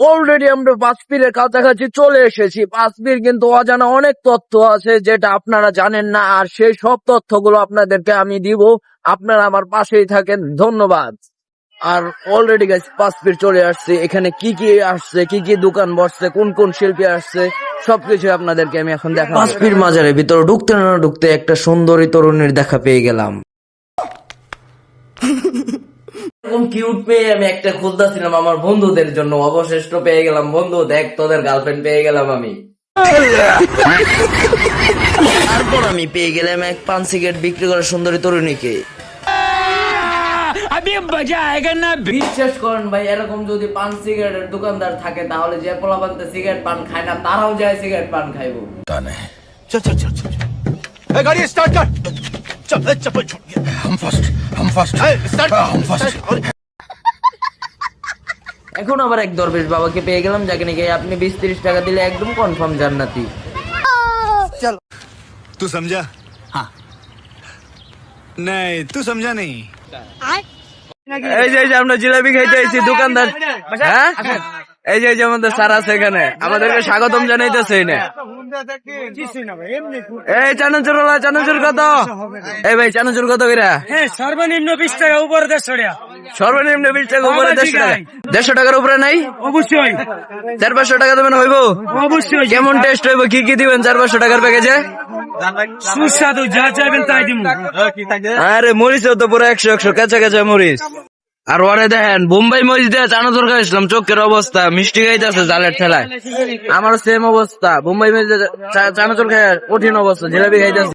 Already আমরা পাঁচপীরের কাছাকাছি চলে এসেছি। পাঁচপীর কিন্তু অজানা অনেক তথ্য আছে যেটা আপনারা জানেন না, আর সেই সব তথ্যগুলো আপনাদেরকে আমি দিব। আপনারা আমার পাশেই থাকেন, ধন্যবাদ। আর অলরেডি গাইস পাঁচপীর চলে আসছে। এখানে কি কি আসছে, কি কি দোকান বসছে, কোন কোন শিল্পী আসছে, সবকিছু আপনাদেরকে আমি এখন দেখাবো। পাঁচপীর মাজারের ভিতরে ঢুকতে না ঢুকতে একটা সুন্দরী তরুণীর দেখা পেয়ে গেলাম। এরকম কিউট পেয়ে আমি একটা খুঁজতেছিলাম আমার বন্ধুদের জন্য, অবশেষ্ট পেয়ে গেলাম। বন্ধু দেখ, তোদের গার্লফ্রেন্ড পেয়ে গেলাম আমি। তারপর আমি পেয়ে গেলাম এক পান সিগারেট বিক্রি করা সুন্দরী তরুণীকে। বিশ্বাস করেন ভাই, এরকম যদি পান সিগারেটের দোকানদার থাকে তাহলে যে পোলাপানতে সিগারেট পান খায় না তারাও যায় সিগারেট পান খাইবো। चल चल चल चल गाड़ी स्टार्ट कर। चल चप्पल छोड़ हम फर्स्ट स्टार्ट हम फर्स्ट। এখন আবার এক দরবেশ বাবাকে পেয়ে গেলাম, যাকে নাকি আপনি 20-30 টাকা দিলে একদম কনফার্ম জান্নাতি। तू समझा? हाँ नहीं तू समझा नहीं। এই যে আমরা জিলাপি খাইতে আইছি, দোকানদার হ্যাঁ এই যে আমাদের স্যার আছে এখানে, আমাদেরকে স্বাগতম জানাইতেছে। এই চানাচুর কত? এই ভাই চানাচুর কত করে? সর্বনিম্ন 20 টাকা উপরে 150 টাকা। সর্বনিম্ন 20 টাকা উপরে 150 টাকা। 150 টাকার উপরে নাই? অবশ্যই 400-500 টাকা দেবেন হইব? অবশ্যই। কেমন টেস্ট হইব, কি কি দিবেন 400-500 টাকার প্যাকেজে? সুস্বাদু, যা চাইবেন তাই দিব। আরে মরিচও তো পুরো 100 কাঁচা কাঁচা মরিচ। আর ওরে দেখেন বোম্বাই মরিচ দিয়ে চানাচুর খাইছিলাম, চোখের অবস্থা। মিষ্টি খাইতেছে জালের ঠেলায়, আমারও সেম অবস্থা। বোম্বাই মরিচ দিয়ে চানাচুর খাই কঠিন অবস্থা, জিলাপি খাইতেছে।